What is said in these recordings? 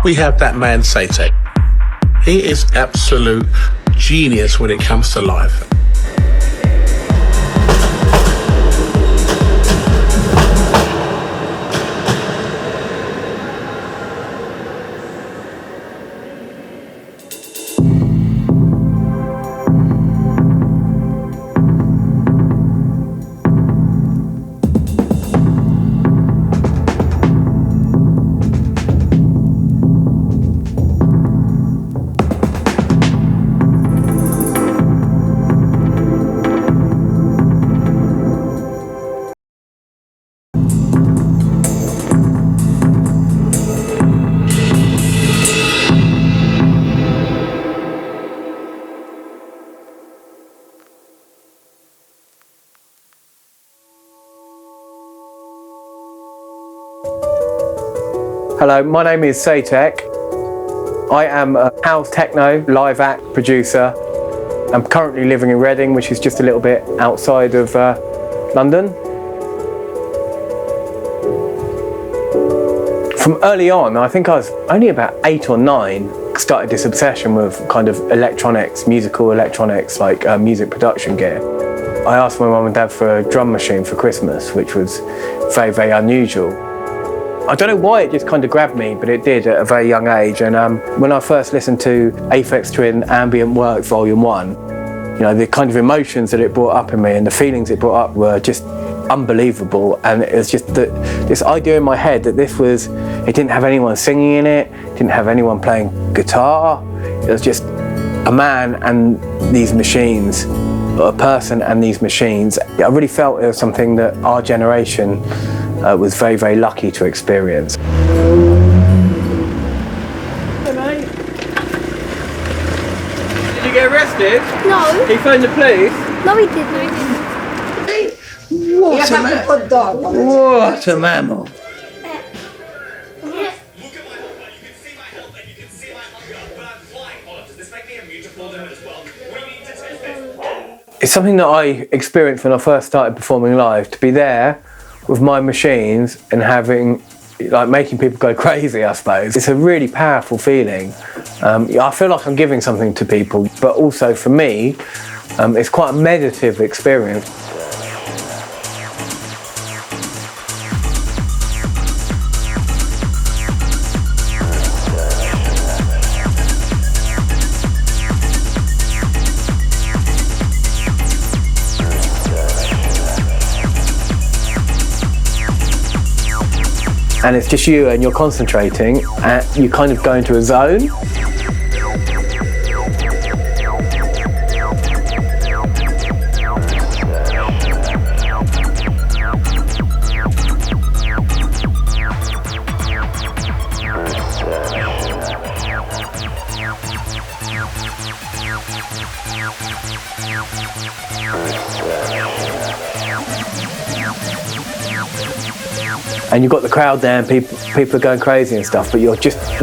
we have that man Saytek. He is absolute genius when it comes to live. Hello, my name is Saytek. I am a house techno live act producer. I'm currently living in Reading, which is just a little bit outside of London. From early on, I think I was only about 8 or 9, started this obsession with kind of electronics, musical electronics, like music production gear. I asked my mum and dad for a drum machine for Christmas, which was very, very unusual. I don't know why it just kind of grabbed me, but it did at a very young age. And when I first listened to Aphex Twin Ambient Works Volume 1, you know, the kind of emotions that it brought up in me and the feelings it brought up were just unbelievable. And it was just this idea in my head that it didn't have anyone singing in it, didn't have anyone playing guitar. It was just a man and these machines, or a person and these machines. I really felt it was something that our generation was very, very lucky to experience. Hey, mate. Did you get arrested? No. He phoned the police? No, he didn't. What a mammal. It's something that I experienced when I first started performing live, to be there with my machines and making people go crazy, I suppose. It's a really powerful feeling. I feel like I'm giving something to people, but also for me, it's quite a meditative experience. And it's just you and you're concentrating and you kind of go into a zone. And you've got the crowd there and people are going crazy and stuff, but you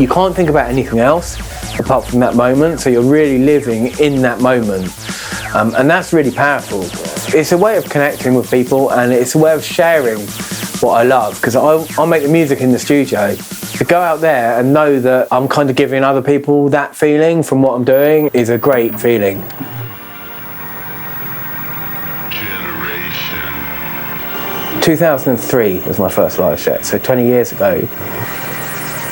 can't think about anything else apart from that moment, so you're really living in that moment. And that's really powerful. It's a way of connecting with people and it's a way of sharing what I love, because I'll make the music in the studio. To go out there and know that I'm kind of giving other people that feeling from what I'm doing is a great feeling. 2003 was my first live set, so 20 years ago.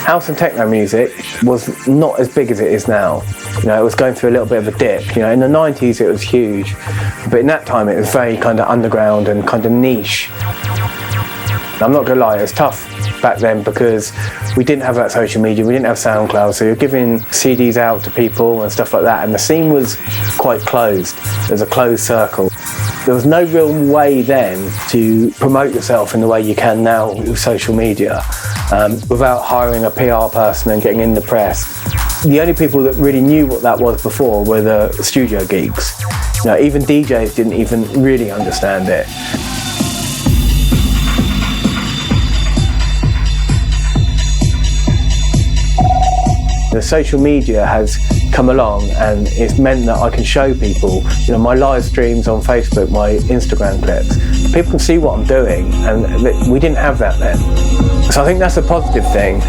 House and techno music was not as big as it is now. You know, it was going through a little bit of a dip. You know, in the 90s it was huge, but in that time it was very kind of underground and kind of niche. I'm not gonna lie, it was tough back then because we didn't have that social media, we didn't have SoundCloud, so you're giving CDs out to people and stuff like that, and the scene was quite closed. There's a closed circle. There was no real way then to promote yourself in the way you can now with social media without hiring a PR person and getting in the press. The only people that really knew what that was before were the studio geeks. You know, even DJs didn't even really understand it. The social media has come along and it's meant that I can show people, you know, my live streams on Facebook, my Instagram clips. People can see what I'm doing, and we didn't have that then. So I think that's a positive thing.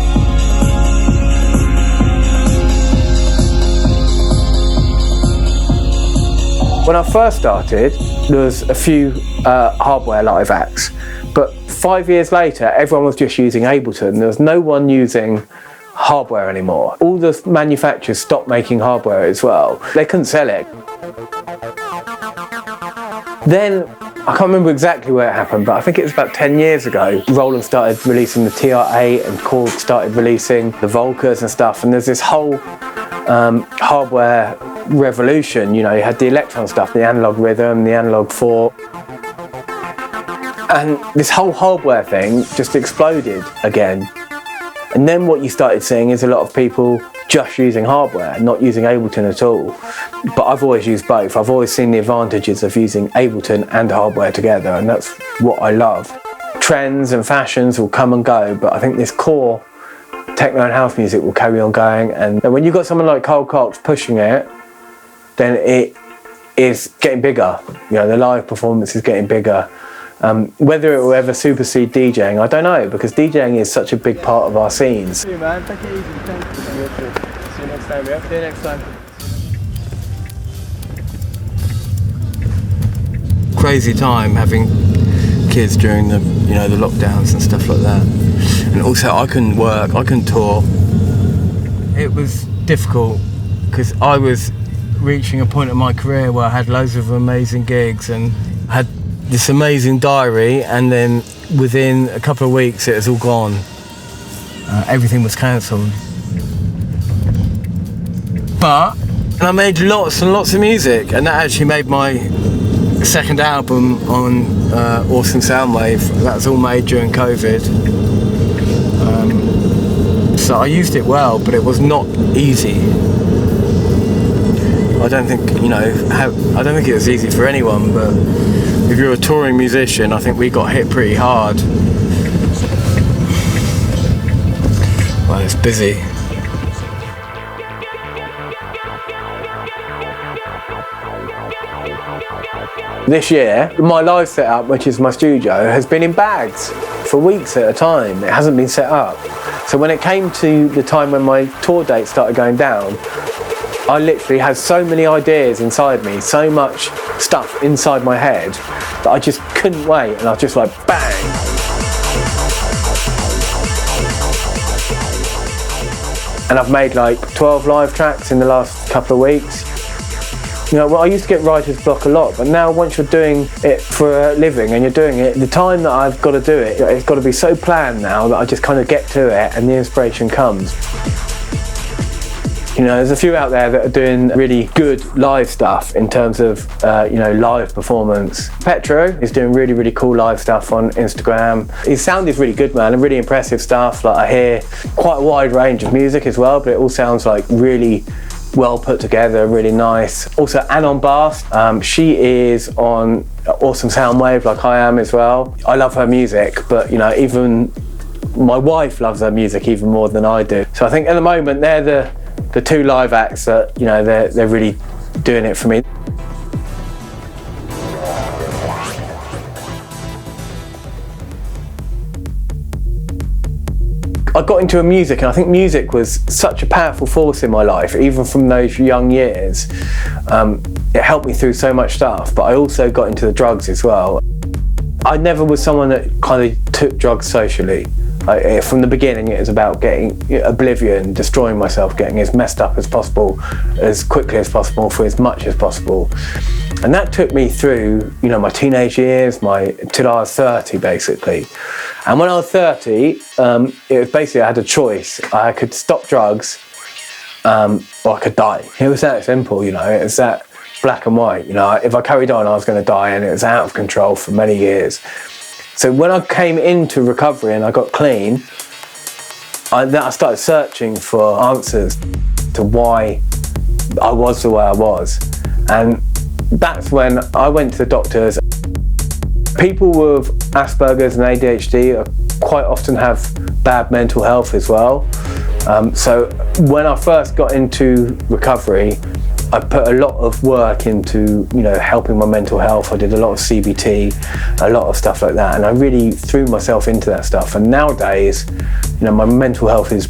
When I first started, there was a few hardware live acts, but 5 years later, everyone was just using Ableton. There was no one using hardware anymore. All the manufacturers stopped making hardware as well. They couldn't sell it. Then, I can't remember exactly where it happened, but I think it was about 10 years ago, Roland started releasing the TR-8 and Korg started releasing the Volcas and stuff, and there's this whole hardware revolution. You know, you had the Electron stuff, the analog rhythm, the analog 4, and this whole hardware thing just exploded again. And then what you started seeing is a lot of people just using hardware, not using Ableton at all. But I've always used both. I've always seen the advantages of using Ableton and hardware together, and that's what I love. Trends and fashions will come and go, but I think this core techno and house music will carry on going. And when you've got someone like Carl Cox pushing it, then it is getting bigger. You know, the live performance is getting bigger. Whether it will ever supersede DJing, I don't know, because DJing is such a big part of our scenes. See you, man. Take it easy. Thank you. See you next time, yeah? See you next time. Crazy time having kids during the lockdowns and stuff like that. And also I couldn't work, I couldn't tour. It was difficult because I was reaching a point in my career where I had loads of amazing gigs and had this amazing diary, and then within a couple of weeks it was all gone. Everything was cancelled. But I made lots and lots of music, and that actually made my second album on Awesome Soundwave. That was all made during COVID. So I used it well, but it was not easy. I don't think it was easy for anyone, but if you're a touring musician, I think we got hit pretty hard. Well, it's busy. This year, my live setup, which is my studio, has been in bags for weeks at a time. It hasn't been set up. So when it came to the time when my tour dates started going down, I literally had so many ideas inside me, so much stuff inside my head that I just couldn't wait, and I was just like, bang! And I've made like 12 live tracks in the last couple of weeks. You know, well, I used to get writer's block a lot, but now once you're doing it for a living and you're doing it, the time that I've got to do it, it's got to be so planned now that I just kind of get to it and the inspiration comes. You know, there's a few out there that are doing really good live stuff in terms of, live performance. Petro is doing really, really cool live stuff on Instagram. His sound is really good, man, and really impressive stuff. Like, I hear quite a wide range of music as well, but it all sounds like really well put together, really nice. Also, Anon Bast, she is on Awesome Soundwave like I am as well. I love her music, but, you know, even my wife loves her music even more than I do. So I think at the moment they're the two live acts that, you know, they're really doing it for me. I got into music, and I think music was such a powerful force in my life, even from those young years. It helped me through so much stuff, but I also got into the drugs as well. I never was someone that kind of took drugs socially. From the beginning, it was about getting oblivion, destroying myself, getting as messed up as possible, as quickly as possible, for as much as possible. And that took me through, you know, my teenage years, till I was 30, basically. And when I was 30, it was basically I had a choice. I could stop drugs, or I could die. It was that simple, you know. It was that black and white. You know, if I carried on, I was going to die, and it was out of control for many years. So when I came into recovery and I got clean, I started searching for answers to why I was the way I was. And that's when I went to the doctors. People with Asperger's and ADHD quite often have bad mental health as well. So when I first got into recovery, I put a lot of work into, you know, helping my mental health. I did a lot of CBT, a lot of stuff like that, and I really threw myself into that stuff. And nowadays, you know, my mental health is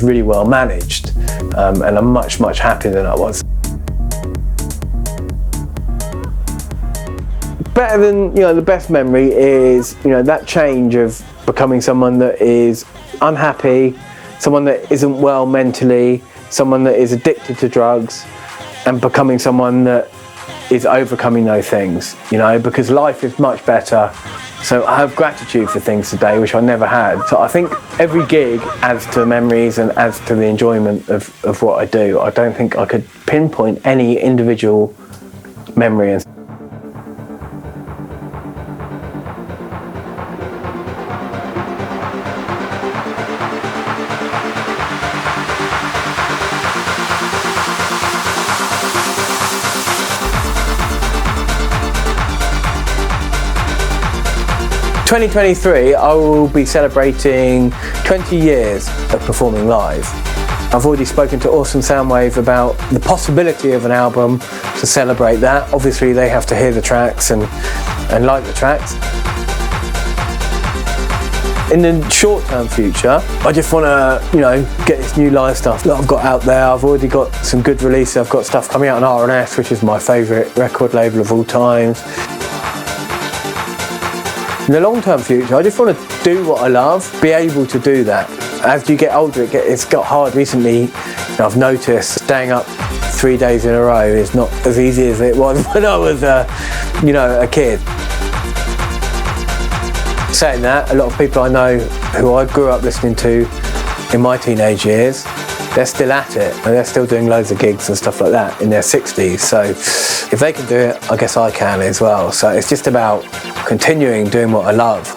really well managed, and I'm much happier than I was. better than, the best memory is, that change of becoming someone that is unhappy, someone that isn't well mentally, someone that is addicted to drugs, and becoming someone that is overcoming those things, because life is much better. So I have gratitude for things today which I never had. So I think every gig adds to memories and adds to the enjoyment of what I do. I don't think I could pinpoint any individual memory. 2023, I will be celebrating 20 years of performing live. I've already spoken to Awesome Soundwave about the possibility of an album to celebrate that. Obviously, they have to hear the tracks and like the tracks. In the short-term future, I just want to, get this new live stuff that I've got out there. I've already got some good releases. I've got stuff coming out on R&S, which is my favourite record label of all time. In the long-term future, I just want to do what I love, be able to do that. As you get older, it's got hard recently. I've noticed staying up 3 days in a row is not as easy as it was when I was, a kid. Saying that, a lot of people I know who I grew up listening to in my teenage years, they're still at it, and they're still doing loads of gigs and stuff like that in their 60s. So if they can do it, I guess I can as well. So it's just about continuing doing what I love.